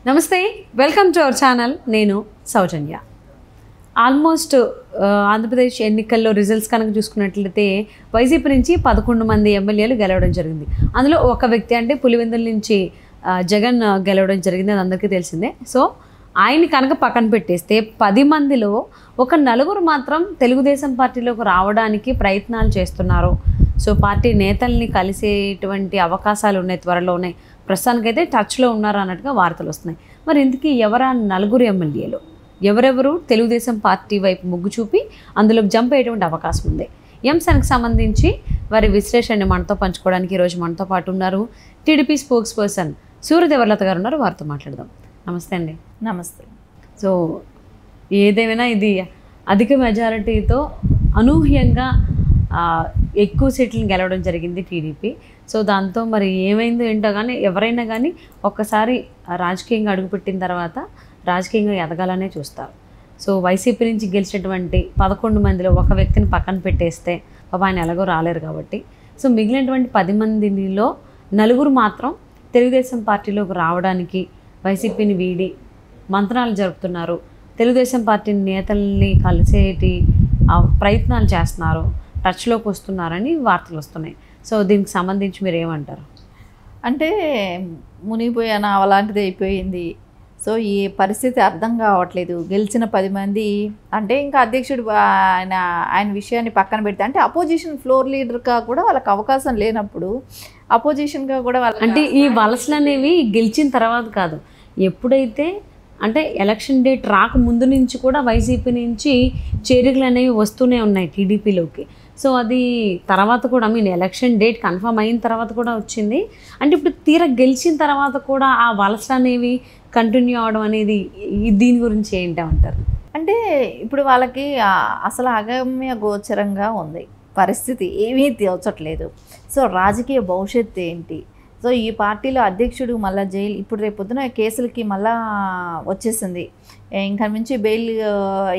నమస్తే, welcome to our channel. నేను సౌజన్య. Almost Andhra Pradesh ఎన్నికల్లో రిజల్ట్స్ కనుక చూసుకున్నట్లయితే వైసీపీ నుంచి 11 మంది ఎమ్మెల్యేలు గెలవడం జరిగింది. అందులో ఒక వ్యక్తి అంటే పులివెందుల నుంచి జగన్ గెలవడం జరిగింది, అది అందరికీ తెలిసిందే. సో ఆయన కనుక పక్కన పెట్టేస్తే 10 మందిలో ఒక 4 మాత్రం తెలుగుదేశం పార్టీలోకి రావడానికి ప్రయత్నాలు చేస్తున్నారు. సో పార్టీ నేతల్ని కలిసేటువంటి అవకాశాలు ఉన్నాయి, త్వరలోనే. ప్రస్తుతానికైతే టచ్లో ఉన్నారు అన్నట్టుగా వార్తలు వస్తున్నాయి. మరి ఇంతకీ ఎవరా 4 ఎమ్మెల్యేలు? ఎవరెవరు తెలుగుదేశం పార్టీ వైపు మొగ్గు చూపి అందులోకి జంప్ అయ్యేటువంటి అవకాశం ఉంది? ఈ అంశానికి సంబంధించి వారి విశ్లేషణని మనతో పంచుకోవడానికి ఈరోజు మనతో పాటు ఉన్నారు టీడీపీ స్పోక్స్ పర్సన్ సూర్యదేవర్లత గారు ఉన్నారు. వారితో మాట్లాడదాం. నమస్తే అండి. నమస్తే. సో ఏదేమైనా ఇది అధిక మెజారిటీతో అనూహ్యంగా ఎక్కువ సీట్లను గెలవడం జరిగింది టీడీపీ. సో దాంతో మరి ఏమైందో ఏంటో కానీ ఎవరైనా కానీ ఒక్కసారి రాజకీయంగా అడుగుపెట్టిన తర్వాత రాజకీయంగా ఎదగాలనే చూస్తారు. సో వైసీపీ నుంచి గెలిచినటువంటి 11 మందిలో ఒక వ్యక్తిని పక్కన పెట్టేస్తే ఆయన ఎలాగో రాలేరు కాబట్టి, సో మిగిలినటువంటి 10 మందిలో 4 మాత్రం తెలుగుదేశం పార్టీలోకి రావడానికి వైసీపీని వీడి మంత్రాలు జరుపుతున్నారు. తెలుగుదేశం పార్టీ నేతల్ని కలిసేటి ప్రయత్నాలు చేస్తున్నారు, టచ్లోకి వస్తున్నారని వార్తలు వస్తున్నాయి. సో దీనికి సంబంధించి మీరు ఏమంటారు? అంటే మునిగిపోయాను అలాంటిది అయిపోయింది. సో ఈ పరిస్థితి అర్థం కావట్లేదు. గెలిచిన 10 మంది అంటే ఇంకా అధ్యక్షుడు ఆయన విషయాన్ని పక్కన పెడితే, అంటే అపోజిషన్ ఫ్లోర్ లీడర్గా కూడా వాళ్ళకి అవకాశం లేనప్పుడు అపోజిషన్గా కూడా అంటే ఈ వలసలు అనేవి గెలిచిన తర్వాత కాదు, ఎప్పుడైతే అంటే ఎలక్షన్ డేట్ రాకముందు నుంచి కూడా వైసీపీ నుంచి చేరికలు అనేవి వస్తూనే ఉన్నాయి టీడీపీలోకి. సో అది తర్వాత కూడా ఎలక్షన్ డేట్ కన్ఫర్మ్ అయిన తర్వాత కూడా వచ్చింది. అంటే ఇప్పుడు తీరా గెలిచిన తర్వాత కూడా ఆ వలసలు అనేవి కంటిన్యూ అవడం అనేది దీని గురించి ఏంటంటారు? అంటే ఇప్పుడు వాళ్ళకి అసలు అగమ్య గోచరంగా ఉంది పరిస్థితి, ఏమీ తోచట్లేదు. సో రాజకీయ భవిష్యత్తు ఏంటి? సో ఈ పార్టీలో అధ్యక్షుడు మళ్ళీ జైలు, ఇప్పుడు రేపు పొద్దున కేసులకి మళ్ళా వచ్చేసింది. ఇంకా నుంచి బెయిల్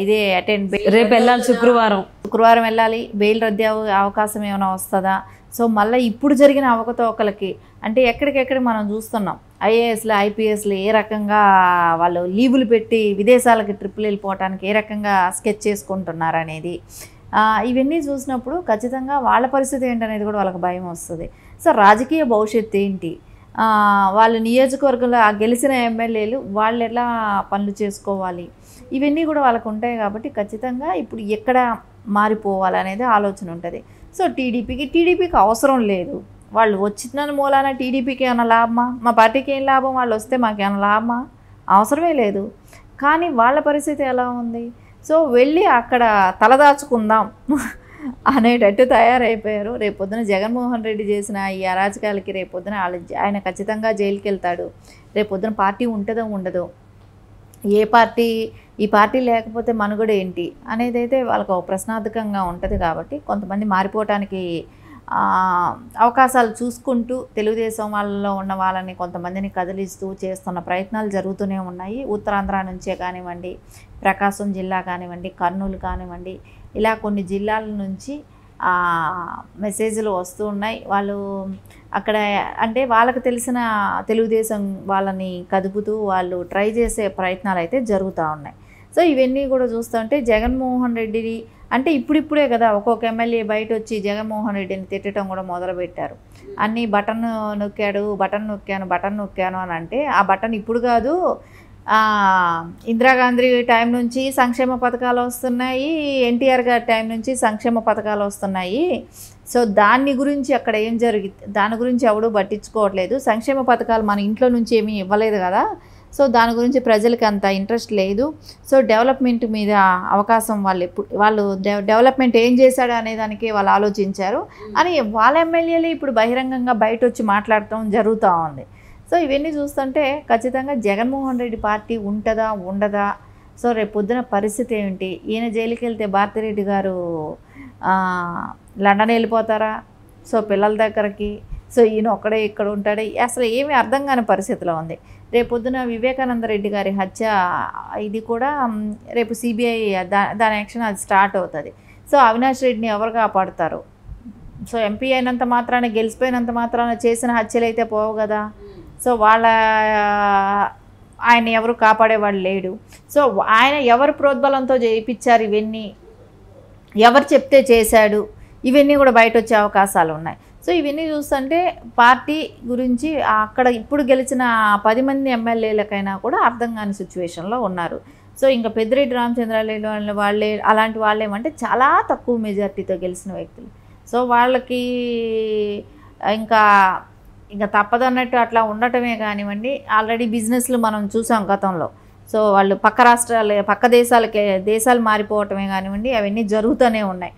ఇదే అటెండ్, రేపు వెళ్ళాలి, శుక్రవారం వెళ్ళాలి. బెయిల్ రద్దు అవకాశం ఏమైనా వస్తుందా? సో మళ్ళీ ఇప్పుడు జరిగిన అవకతవకలకి అంటే ఎక్కడికెక్కడ మనం చూస్తున్నాం. ఐఏఎస్లు ఐపీఎస్లు ఏ రకంగా వాళ్ళు లీవులు పెట్టి విదేశాలకి ట్రిప్పులు వెళ్ళిపోవటానికి ఏ రకంగా స్కెచ్ చేసుకుంటున్నారు అనేది, ఇవన్నీ చూసినప్పుడు ఖచ్చితంగా వాళ్ళ పరిస్థితి ఏంటనేది కూడా వాళ్ళకి భయం వస్తుంది. సో రాజకీయ భవిష్యత్తు ఏంటి, వాళ్ళ నియోజకవర్గంలో గెలిచిన ఎమ్మెల్యేలు వాళ్ళు ఎలా పనులు చేసుకోవాలి, ఇవన్నీ కూడా వాళ్ళకు ఉంటాయి. కాబట్టి ఖచ్చితంగా ఇప్పుడు ఎక్కడ మారిపోవాలనేది ఆలోచన ఉంటుంది. సో టీడీపీకి అవసరం లేదు. వాళ్ళు వచ్చిన మూలాన టీడీపీకి ఏమైనా లాభమా? మా పార్టీకి ఏం లాభం? వాళ్ళు వస్తే మాకేమైనా లాభమా? అవసరమే లేదు. కానీ వాళ్ళ పరిస్థితి ఎలా ఉంది? సో వెళ్ళి అక్కడ తలదాచుకుందాం అనేటట్టు తయారైపోయారు. రేపొద్దున జగన్మోహన్ రెడ్డి చేసిన ఈ అరాచకాలకి రేపొద్దున ఆయన ఖచ్చితంగా జైలుకి వెళ్తాడు. రేపొద్దున పార్టీ ఉంటుందో ఉండదో, ఏ పార్టీ, ఈ పార్టీ లేకపోతే మనుగడ ఏంటి అనేది అయితే వాళ్ళకు ప్రశ్నార్థకంగా ఉంటుంది. కాబట్టి కొంతమంది మారిపోవటానికి అవకాశాలు చూసుకుంటూ తెలుగుదేశం వాళ్ళలో ఉన్న వాళ్ళని కొంతమందిని కదిలిస్తూ చేస్తున్న ప్రయత్నాలు జరుగుతూనే ఉన్నాయి. ఉత్తరాంధ్ర నుంచే కానివ్వండి, ప్రకాశం జిల్లా కానివ్వండి, కర్నూలు కానివ్వండి, ఇలా కొన్ని జిల్లాల నుంచి మెసేజ్లు వస్తూ ఉన్నాయి. వాళ్ళు అక్కడ అంటే వాళ్ళకు తెలిసిన తెలుగుదేశం వాళ్ళని కదుపుతూ వాళ్ళు ట్రై చేసే ప్రయత్నాలు అయితే జరుగుతూ ఉన్నాయి. సో ఇవన్నీ కూడా చూస్తుంటే జగన్మోహన్ రెడ్డిని అంటే ఇప్పుడిప్పుడే కదా ఒక్కొక్క ఎమ్మెల్యే బయట వచ్చి జగన్మోహన్ రెడ్డిని తిట్టడం కూడా మొదలుపెట్టారు. అన్నీ బటన్ నొక్కాను అని అంటే ఆ బటన్ ఇప్పుడు కాదు, ఇందిరాగాంధీ టైం నుంచి సంక్షేమ పథకాలు వస్తున్నాయి, ఎన్టీఆర్ గారి టైం నుంచి సంక్షేమ పథకాలు వస్తున్నాయి. సో దాని గురించి అక్కడ ఏం దాని గురించి ఎవడూ పట్టించుకోవట్లేదు. సంక్షేమ పథకాలు మన ఇంట్లో నుంచి ఏమీ ఇవ్వలేదు కదా, సో దాని గురించి ప్రజలకి అంత ఇంట్రెస్ట్ లేదు. సో డెవలప్మెంట్ మీద అవకాశం వాళ్ళు డెవలప్మెంట్ ఏం చేశాడు అనే దానికి వాళ్ళు ఆలోచించారు అని వాళ్ళ ఎమ్మెల్యేలు ఇప్పుడు బహిరంగంగా బయట వచ్చి మాట్లాడటం జరుగుతూ ఉంది. సో ఇవన్నీ చూస్తుంటే ఖచ్చితంగా జగన్మోహన్ రెడ్డి పార్టీ ఉంటుందా ఉండదా? సో రేపు పొద్దున పరిస్థితి ఏమిటి? ఈయన జైలుకి వెళ్తే భారతిరెడ్డి గారు లండన్ వెళ్ళిపోతారా? సో పిల్లల దగ్గరికి, సో ఈయన ఒక్కడే ఇక్కడ ఉంటాడు, అసలు ఏమీ అర్థం కాని పరిస్థితిలో ఉంది. రేపొద్దున వివేకానంద రెడ్డి గారి హత్య ఇది కూడా రేపు సిబిఐ దాని యాక్షన్ అది స్టార్ట్ అవుతుంది. సో అవినాష్ రెడ్డిని ఎవరు కాపాడుతారు? సో ఎంపీ అయినంత మాత్రాన, గెలిచిపోయినంత మాత్రాన చేసిన హత్యలు అయితే పోవు కదా. సో వాళ్ళ ఆయన ఎవరు కాపాడేవాడు లేడు. సో ఆయన ఎవరు ప్రోద్బలంతో చేయించారు ఇవన్నీ, ఎవరు చెప్తే చేశాడు, ఇవన్నీ కూడా బయట వచ్చే అవకాశాలు ఉన్నాయి. సో ఇవన్నీ చూస్తుంటే పార్టీ గురించి అక్కడ ఇప్పుడు గెలిచిన 10 మంది ఎమ్మెల్యేలకైనా కూడా అర్థం కాని సిచ్యువేషన్లో ఉన్నారు. సో ఇంకా పెద్దిరెడ్డి రామచంద్రారెడ్డి వాళ్ళే అలాంటి వాళ్ళేమంటే చాలా తక్కువ మెజార్టీతో గెలిచిన వ్యక్తులు. సో వాళ్ళకి ఇంకా తప్పదన్నట్టు అట్లా ఉండటమే కానివ్వండి. ఆల్రెడీ బిజినెస్లు మనం చూసాం గతంలో. సో వాళ్ళు పక్క దేశాలు మారిపోవటమే కానివ్వండి, అవన్నీ జరుగుతూనే ఉన్నాయి.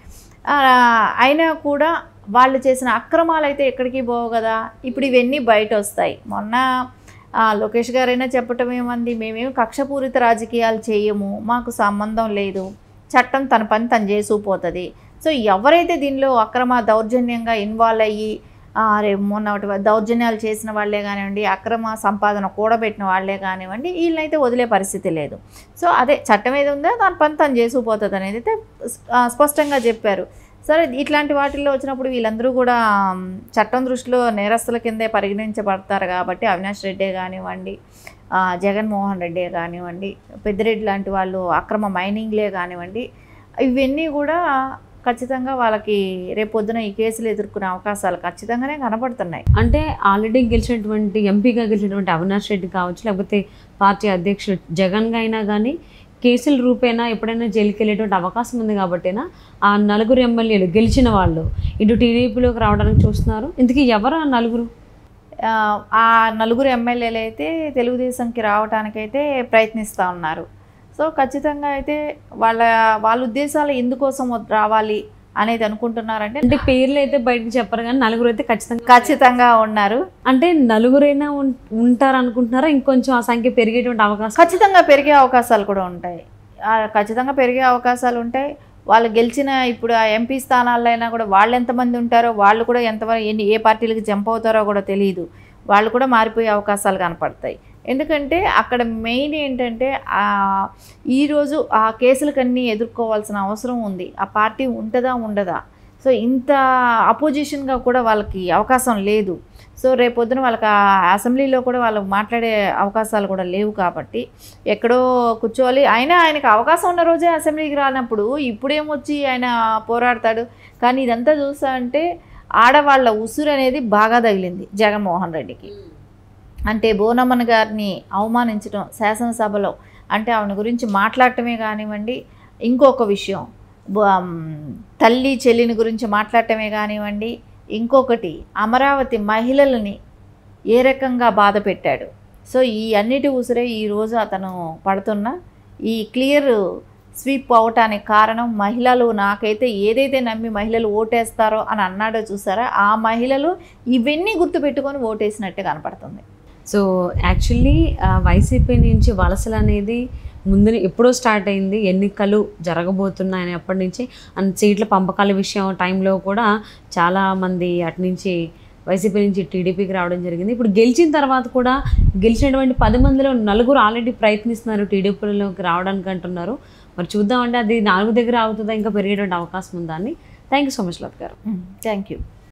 అయినా కూడా వాళ్ళు చేసిన అక్రమాలు అయితే ఎక్కడికి పోవు కదా, ఇప్పుడు ఇవన్నీ బయట వస్తాయి. మొన్న లోకేష్ గారైనా చెప్పటం ఏమంది, మేమేమి కక్షపూరిత రాజకీయాలు చేయము, మాకు సంబంధం లేదు, చట్టం తన పని తను చేసుకుపోతుంది. సో ఎవరైతే దీనిలో దౌర్జన్యంగా ఇన్వాల్వ్ అయ్యి మొన్న దౌర్జన్యాలు చేసిన వాళ్ళే కానివ్వండి, అక్రమ సంపాదన కూడబెట్టిన వాళ్ళే కానివ్వండి, వీళ్ళనైతే వదిలే పరిస్థితి లేదు. సో అదే చట్టం ఏది ఉందో దాని పని తను చేసుకుపోతుంది అనేది అయితే స్పష్టంగా చెప్పారు. సరే, ఇట్లాంటి వాటిల్లో వచ్చినప్పుడు వీళ్ళందరూ కూడా చట్టం దృష్టిలో నేరస్తుల కిందే పరిగణించబడతారు కాబట్టి అవినాష్ రెడ్డే కానివ్వండి, జగన్మోహన్ రెడ్డే కానివ్వండి, పెద్దిరెడ్డి లాంటి వాళ్ళు అక్రమ మైనింగ్లే కానివ్వండి, ఇవన్నీ కూడా ఖచ్చితంగా వాళ్ళకి రేపొద్దున ఈ కేసులు ఎదుర్కొనే అవకాశాలు ఖచ్చితంగానే కనబడుతున్నాయి. అంటే ఆల్రెడీ గెలిచినటువంటి ఎంపీగా గెలిచినటువంటి అవినాష్ రెడ్డి కావచ్చు, లేకపోతే పార్టీ అధ్యక్షుడు జగన్గా అయినా కానీ కేసుల రూపేనా ఎప్పుడైనా జైలుకి వెళ్ళేటువంటి అవకాశం ఉంది కాబట్టేనా ఆ 4 ఎమ్మెల్యేలు గెలిచిన వాళ్ళు ఇటు టీడీపీలోకి రావడానికి చూస్తున్నారు. ఇంతకీ ఎవరు ఆ 4? ఆ 4 ఎమ్మెల్యేలు అయితే తెలుగుదేశంకి రావడానికైతే ప్రయత్నిస్తూ ఉన్నారు. సో ఖచ్చితంగా అయితే వాళ్ళ ఉద్దేశాలు ఎందుకోసం రావాలి అనేది అనుకుంటున్నారంటే, అంటే పేర్లు అయితే బయటకు చెప్పరు కానీ 4 అయితే ఖచ్చితంగా ఉన్నారు. అంటే 4 ఉంటారు అనుకుంటున్నారా? ఇంకొంచెం ఆ సంఖ్య పెరిగేటువంటి అవకాశం? ఖచ్చితంగా పెరిగే అవకాశాలు కూడా ఉంటాయి. ఖచ్చితంగా పెరిగే అవకాశాలు ఉంటాయి. వాళ్ళు గెలిచిన ఇప్పుడు ఆ ఎంపీ స్థానాల్లో అయినా కూడా వాళ్ళు ఎంతమంది ఉంటారో, వాళ్ళు కూడా ఎంతవరకు ఏ పార్టీలకు జంప్ అవుతారో కూడా తెలియదు. వాళ్ళు కూడా మారిపోయే అవకాశాలు కనపడతాయి. ఎందుకంటే అక్కడ మెయిన్ ఏంటంటే ఈరోజు ఆ కేసులకన్నీ ఎదుర్కోవాల్సిన అవసరం ఉంది. ఆ పార్టీ ఉంటుందా ఉండదా? సో ఇంత అపోజిషన్గా కూడా వాళ్ళకి అవకాశం లేదు. సో రేపొద్దున వాళ్ళకి ఆ అసెంబ్లీలో కూడా వాళ్ళు మాట్లాడే అవకాశాలు కూడా లేవు కాబట్టి ఎక్కడో కూర్చోవాలి. ఆయనకి అవకాశం ఉన్న రోజే అసెంబ్లీకి రానప్పుడు ఇప్పుడేమొచ్చి ఆయన పోరాడతాడు. కానీ ఇదంతా చూస్తా అంటే ఆడవాళ్ళ ఉసురు అనేది బాగా తగిలింది జగన్మోహన్ రెడ్డికి. అంటే బోనమ్మన్ గారిని అవమానించడం శాసనసభలో, అంటే ఆవిడ గురించి మాట్లాడటమే కానివ్వండి, ఇంకొక విషయం తల్లి చెల్లిని గురించి మాట్లాడటమే కానివ్వండి, ఇంకొకటి అమరావతి మహిళలని ఏ రకంగా బాధ పెట్టాడు. సో ఈ అన్నిటి ఉసిరే ఈరోజు అతను పడుతున్న ఈ క్లియర్ స్వీప్ అవటానికి కారణం మహిళలు. నాకైతే ఏదైతే నమ్మి మహిళలు ఓటేస్తారో అని అన్నాడో చూసారా, ఆ మహిళలు ఇవన్నీ గుర్తుపెట్టుకొని ఓటేసినట్టే కనపడుతుంది. సో యాక్చువల్లీ వైసీపీ నుంచి వలసలు అనేది ముందు ఎప్పుడో స్టార్ట్ అయింది. ఎన్నికలు జరగబోతున్నాయని అప్పటి నుంచి సీట్ల పంపకాల విషయం టైంలో కూడా చాలామంది అటు నుంచి వైసీపీ నుంచి టీడీపీకి రావడం జరిగింది. ఇప్పుడు గెలిచిన తర్వాత కూడా గెలిచినటువంటి 10 మందిలో 4 ఆల్రెడీ ప్రయత్నిస్తున్నారు టీడీపీలోకి రావడానికి అంటున్నారు. మరి చూద్దామంటే అది 4 దగ్గర అవుతుందా, ఇంకా పెరిగేటువంటి అవకాశం ఉందా అని. థ్యాంక్ యూ సో మచ్ లత గారు. Thank you.